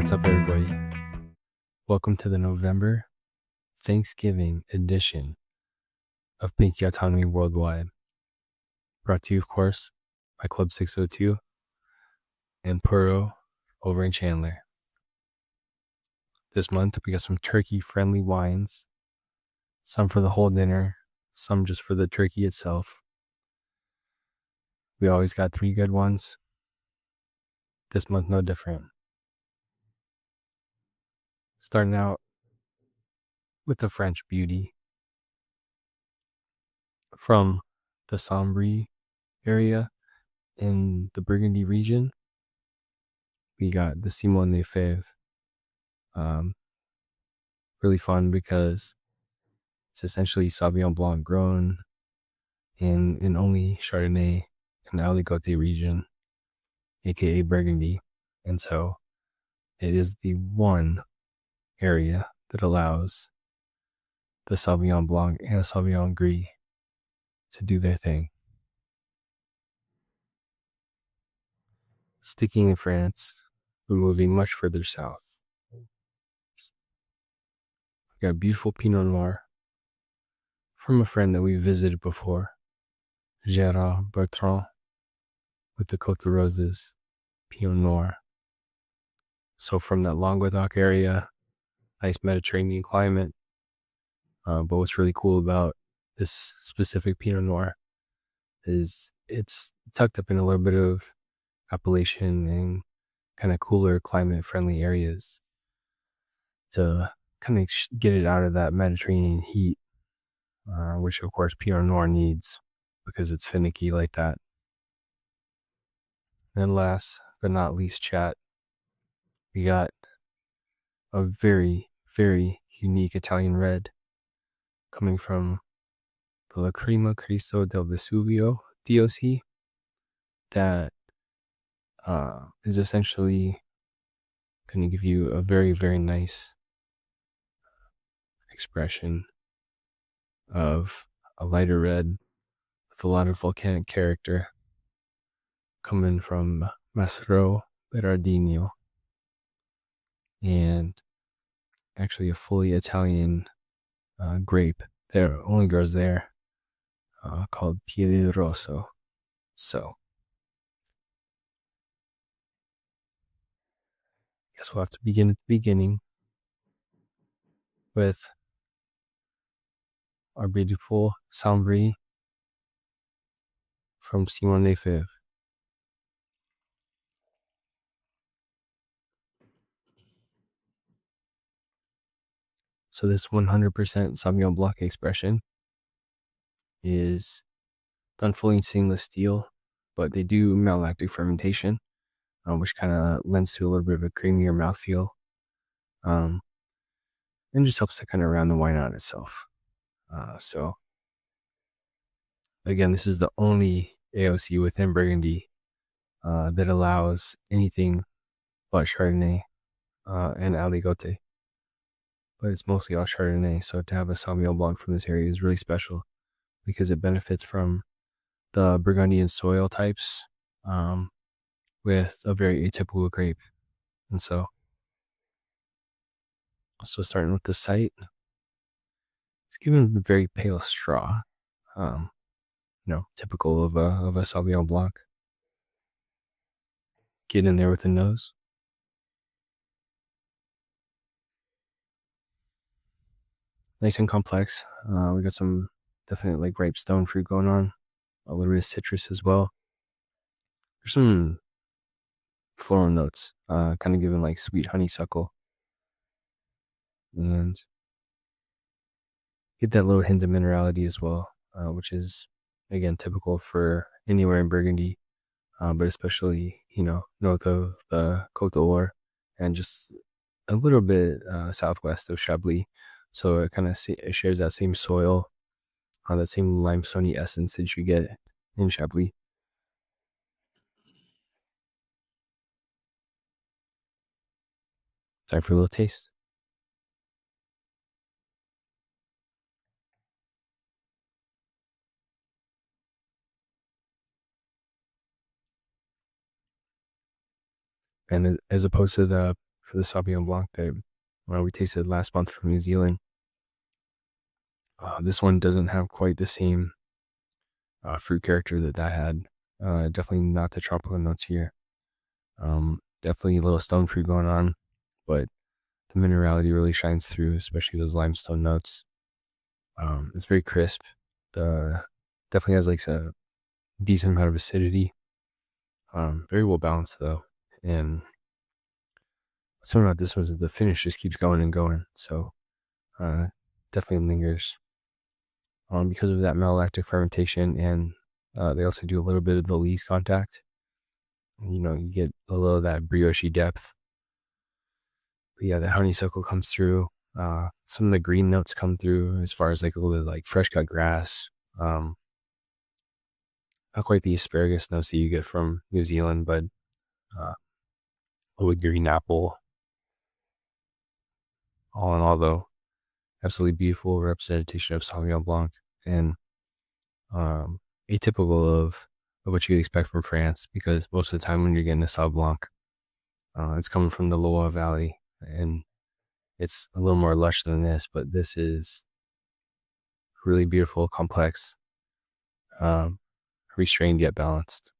What's up, everybody? Welcome to the November Thanksgiving edition of Pinky Autonomy Worldwide. Brought to you, of course, by Club 602 and Puro over in Chandler. This month, we got some turkey-friendly wines, some for the whole dinner, some just for the turkey itself. We always got 3 good ones. This month, no different. Starting out with the French beauty from the Sambre area in the Burgundy region. We got the Simonnet-Febve. Really fun because it's essentially Sauvignon Blanc grown in only Chardonnay and Aligote region, aka Burgundy. And so it is the one area that allows the Sauvignon Blanc and Sauvignon Gris to do their thing. Sticking in France, we're moving much further south. We got a beautiful Pinot Noir from a friend that we visited before, Gérard Bertrand, with the Côte de Roses Pinot Noir. So from that Languedoc area, nice Mediterranean climate. But what's really cool about this specific Pinot Noir is it's tucked up in a little bit of Appalachian and kind of cooler climate-friendly areas to kind of get it out of that Mediterranean heat, which of course Pinot Noir needs because it's finicky like that. And last but not least, chat, we got a very, very unique Italian red coming from the Lacryma Christi del Vesuvio DOC that is essentially going to give you a very, very nice expression of a lighter red with a lot of volcanic character coming from Mastroberardino, and actually a fully Italian grape that only grows there called Piede Rosso. So I guess we'll have to begin at the beginning with our beautiful Sambre from Simonnet-Febve. So this 100% Sauvignon Blanc expression is done fully in stainless steel, but they do malolactic fermentation, which kind of lends to a little bit of a creamier mouthfeel, and just helps to kind of round the wine out itself. So again, this is the only AOC within Burgundy that allows anything but Chardonnay and Aligote, but it's mostly all Chardonnay. So to have a Sauvignon Blanc from this area is really special because it benefits from the Burgundian soil types with a very atypical grape. And so starting with the site, it's given a very pale straw, typical of a Sauvignon Blanc. Get in there with the nose. Nice and complex. We got some definite like ripe stone fruit going on, a little bit of citrus as well. There's some floral notes, kind of giving like sweet honeysuckle, and get that little hint of minerality as well, which is again typical for anywhere in Burgundy, but especially north of the Côte d'Or and just a little bit southwest of Chablis. So it kind of shares that same soil, that same limestoney essence that you get in Chablis. Time for a little taste. And as opposed to the for the Sauvignon Blanc that we tasted last month from New Zealand. This one doesn't have quite the same fruit character that had. Definitely not the tropical notes here. Definitely a little stone fruit going on, but the minerality really shines through, especially those limestone notes. It's very crisp. Definitely has like a decent amount of acidity. Very well balanced though, and something about this was the finish just keeps going and going. So definitely lingers. Because of that malolactic fermentation, and they also do a little bit of the lees contact. You get a little of that brioche depth. But yeah, the honeysuckle comes through. Some of the green notes come through as far as like a little bit like fresh cut grass. Not quite the asparagus notes that you get from New Zealand, but a little green apple. All in all, though, absolutely beautiful representation of Sauvignon Blanc, and atypical of what you'd expect from France, because most of the time when you're getting a Sauv Blanc, it's coming from the Loire Valley, and it's a little more lush than this, but this is really beautiful, complex, restrained yet balanced.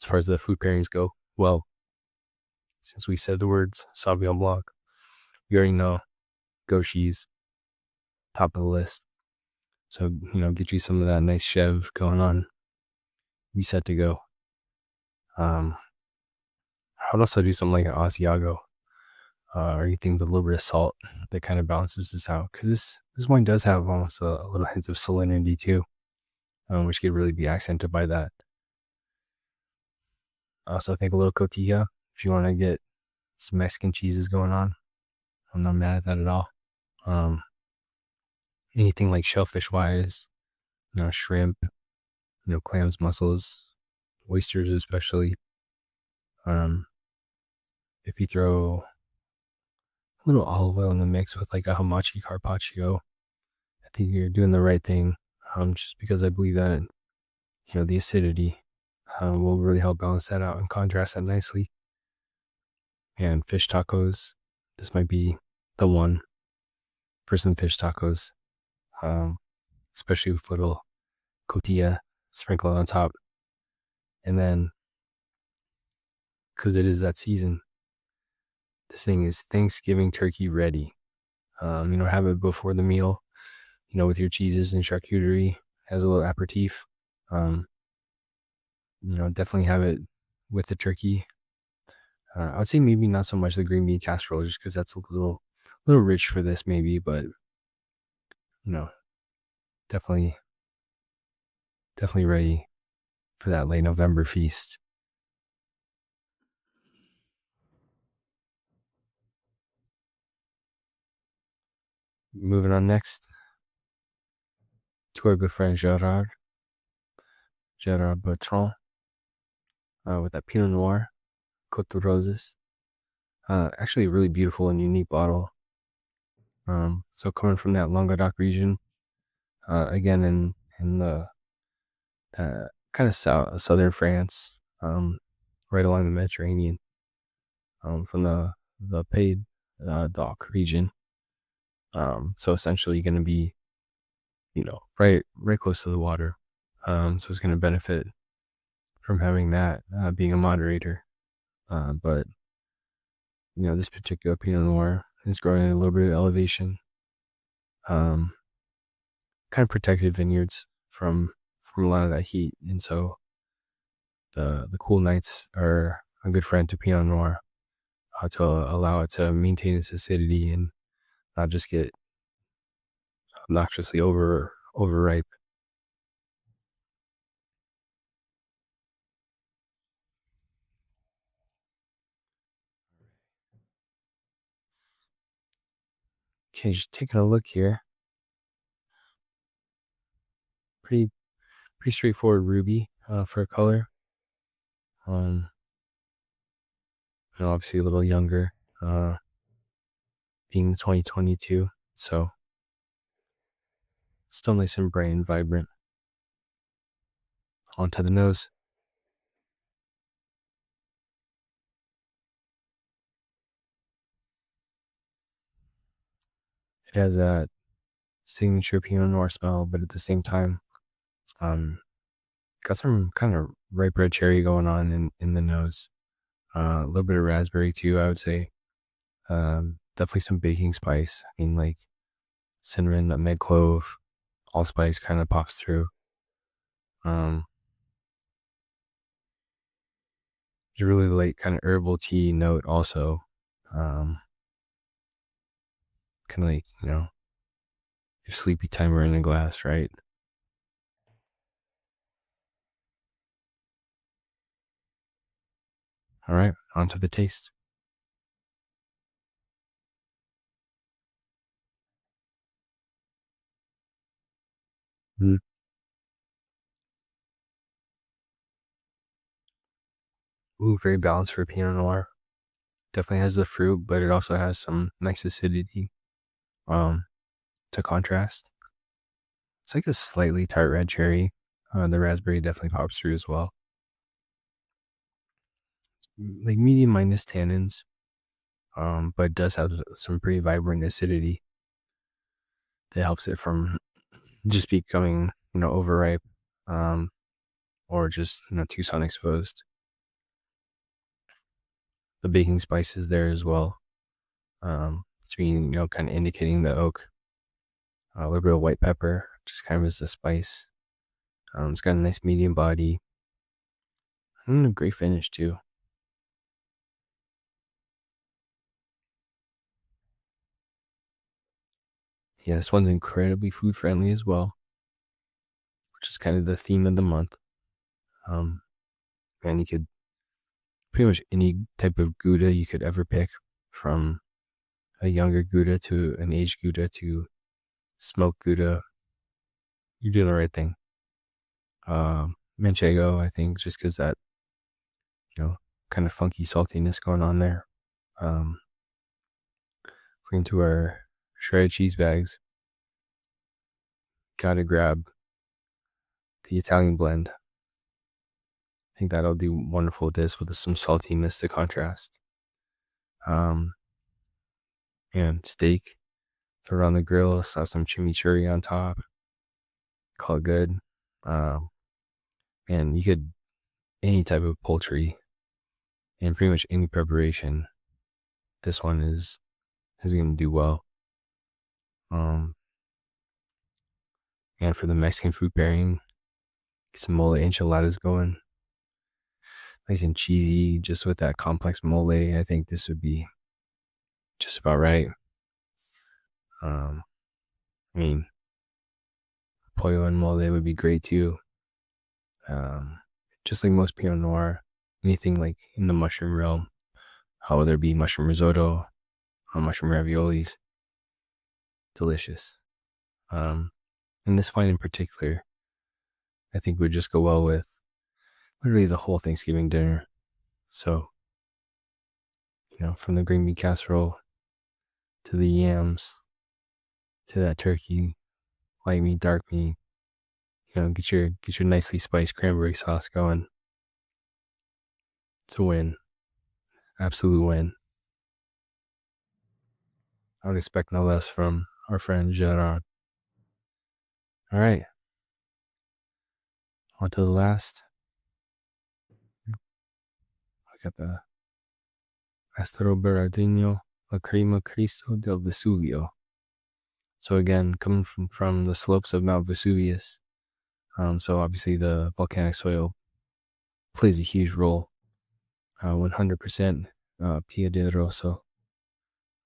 As far as the food pairings go, well, since we said the words Sauvignon Blanc, you already know goat cheese, top of the list. So, get you some of that nice Chèvre going on. Be set to go. I would also do something like an Asiago, or anything with a little bit of salt that kind of balances this out. Because this wine does have almost a little hint of salinity too, which could really be accented by that. I also think a little Cotija, if you want to get some Mexican cheeses going on. I'm not mad at that at all. Anything like shellfish wise, shrimp, clams, mussels, oysters especially. If you throw a little olive oil in the mix with like a Hamachi Carpaccio, I think you're doing the right thing. Just because I believe that, the acidity will really help balance that out and contrast that nicely. And fish tacos, this might be the one for some fish tacos, especially with little cotija sprinkled on top. And then, because it is that season, this thing is Thanksgiving turkey ready. Have it before the meal, with your cheeses and charcuterie as a little aperitif. Definitely have it with the turkey. I would say maybe not so much the green bean casserole, just because that's a little rich for this maybe, but definitely ready for that late November feast. Moving on next to our good friend Gérard Bertrand, with that Pinot Noir, Côte de Roses. Actually a really beautiful and unique bottle. So coming from that Languedoc region, again in the kind of southern France, right along the Mediterranean, from the Pays d'Oc region. So essentially going to be, right close to the water. So it's going to benefit from having that, being a moderator. But this particular Pinot Noir is growing at a little bit of elevation. Kind of protected vineyards from a lot of that heat, and so the cool nights are a good friend to Pinot Noir, to allow it to maintain its acidity and not just get obnoxiously overripe. Okay, just taking a look here. Pretty straightforward ruby for a color. Obviously a little younger, being 2022, so still nice and bright and vibrant. Onto the nose. It has a signature Pinot Noir smell, but at the same time, got some kind of ripe red cherry going on in the nose. A little bit of raspberry too, I would say. Definitely some baking spice. I mean, like cinnamon, nutmeg, clove, allspice kind of pops through. There's a really light kind of herbal tea note also. Kind of like, if sleepy time were in a glass, right? All right, on to the taste. Mm. Ooh, very balanced for Pinot Noir. Definitely has the fruit, but it also has some nice acidity um, to contrast. It's like a slightly tart red cherry. The raspberry definitely pops through as well. Like medium minus tannins, but it does have some pretty vibrant acidity that helps it from just becoming, overripe, or just, too sun exposed. The baking spice is there as well. It's being, kind of indicating the oak. A little bit of white pepper, just kind of as a spice. It's got a nice medium body. And a great finish too. Yeah, this one's incredibly food friendly as well, which is kind of the theme of the month. And you could pretty much any type of Gouda you could ever pick, from a younger Gouda to an aged Gouda to smoked Gouda. You're doing the right thing. Manchego, I think, just because that, kind of funky saltiness going on there. If we're into our shredded cheese bags, gotta grab the Italian blend. I think that'll do wonderful with this, with some saltiness to contrast. And steak, throw it on the grill, slap some chimichurri on top, call it good. And you could, any type of poultry and pretty much any preparation, this one is going to do well. And for the Mexican food pairing, get some mole enchiladas going, nice and cheesy, just with that complex mole. I think this would be just about right. I mean, pollo and mole would be great too. Just like most Pinot Noir, anything like in the mushroom realm, whether it be mushroom risotto or mushroom raviolis, delicious. And this wine in particular, I think would just go well with literally the whole Thanksgiving dinner. So, from the green bean casserole to the yams to that turkey, white meat, dark meat, get your nicely spiced cranberry sauce going. It's a win. Absolute win. I would expect no less from our friend Gérard. All right. On to the last. I got the Mastroberardino Lacryma Christi del Vesuvio. So again, coming from the slopes of Mount Vesuvius. So obviously the volcanic soil plays a huge role. 100% Piediroso,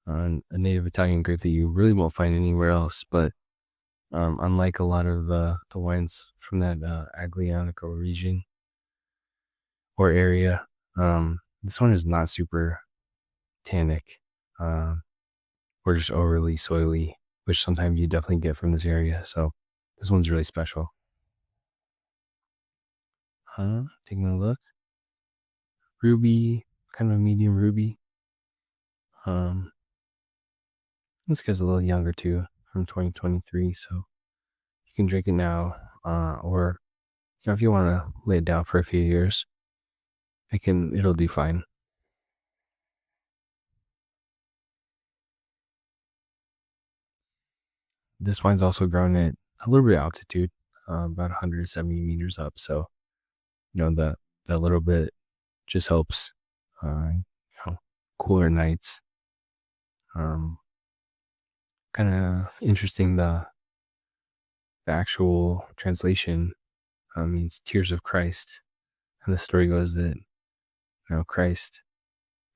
a native Italian grape that you really won't find anywhere else. But unlike a lot of the wines from that Aglianico region or area, this one is not super tannic or just overly soily, which sometimes you definitely get from this area. So this one's really special. Taking a look. Ruby, kind of a medium ruby. This guy's a little younger too, from 2023, so you can drink it now, or if you want to lay it down for a few years, it'll do fine. This wine's also grown at a little bit of altitude, about 170 meters up. So, that little bit just helps, cooler nights. Kind of interesting. The actual translation means tears of Christ. And the story goes that, Christ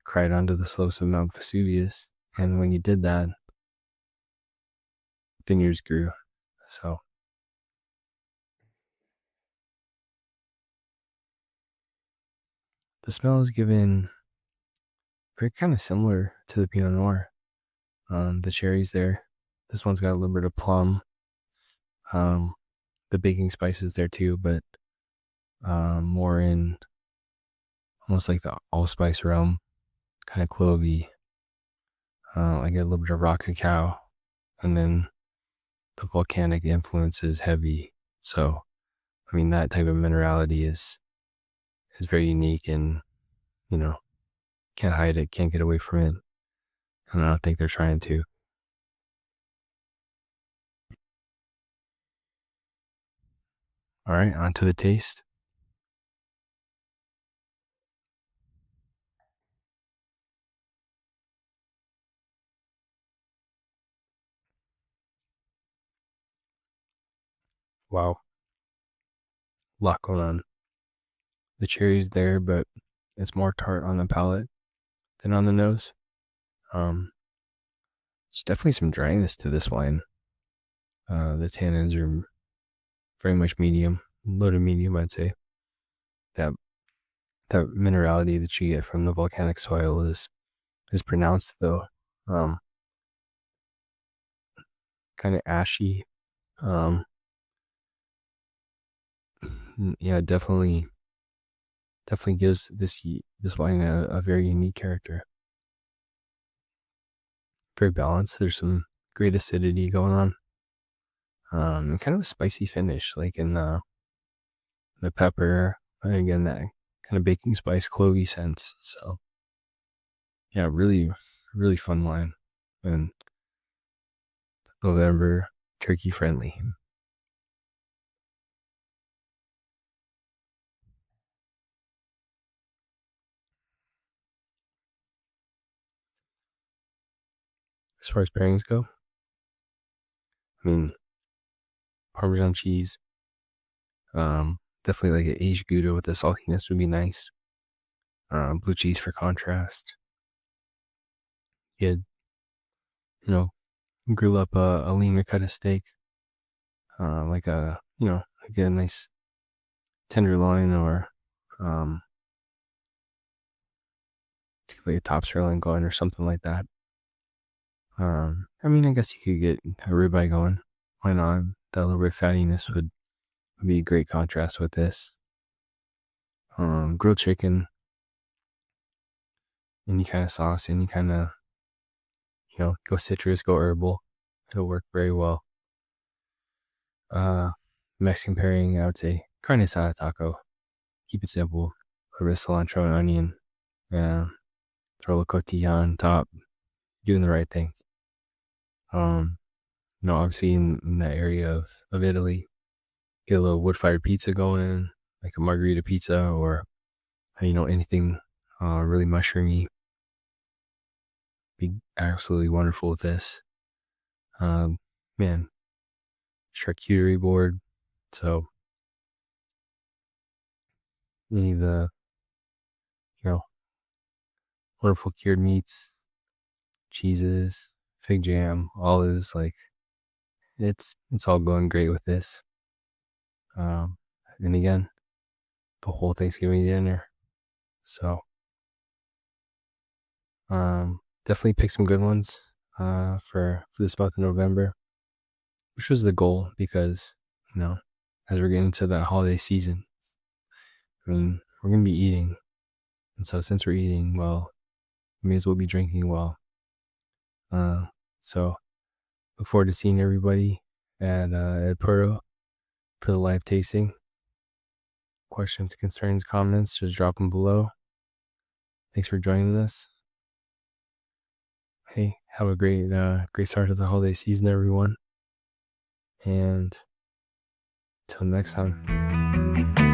cried onto the slopes of Mount Vesuvius. And when he did that, vineyards grew. So the smell is given very kind of similar to the Pinot Noir. The cherries there. This one's got a little bit of plum. The baking spices there too, but more in almost like the allspice realm, kind of clovey. I get a little bit of raw cacao, and then the volcanic influence is heavy. So, that type of minerality is very unique, and can't hide it, can't get away from it. And I don't think they're trying to. All right, on to the taste. Wow. A lot going on. The cherry's there, but it's more tart on the palate than on the nose. There's definitely some dryness to this wine. The tannins are very much medium, low to medium, I'd say. That minerality that you get from the volcanic soil is pronounced, though. Kind of ashy. Yeah, definitely gives this wine a very unique character. Very balanced. There's some great acidity going on. And kind of a spicy finish, like in the pepper, and again, that kind of baking spice, clovey sense. So, yeah, really, really fun wine, and November turkey friendly. As far as pairings go, Parmesan cheese, definitely like an aged Gouda with the saltiness would be nice. Blue cheese for contrast. You'd, grill up a lean ricotta steak, like a nice tenderloin, or like a top sirloin going, or something like that. I guess you could get a ribeye going. Why not? That little bit of fattiness would be a great contrast with this. Grilled chicken, any kind of sauce, any kind of, go citrus, go herbal. It'll work very well. Mexican pairing, I would say carne asada taco. Keep it simple. A little bit of cilantro and onion. Yeah. Throw a cotija on top. Doing the right thing. Obviously in that area of Italy, get a little wood-fired pizza going, like a margarita pizza, or anything really mushroomy. Be absolutely wonderful with this. Man, charcuterie board. So any of the wonderful cured meats, cheeses, fig jam, olives, like it's all going great with this. And again, the whole Thanksgiving dinner. So definitely pick some good ones for this month of November, which was the goal, because as we're getting into that holiday season, we're gonna be eating, and so since we're eating, well, we may as well be drinking well. So look forward to seeing everybody at Puro for the live tasting. questions, concerns, comments, just drop them below. Thanks for joining us. Hey, have a great start to the holiday season, everyone. And till next time.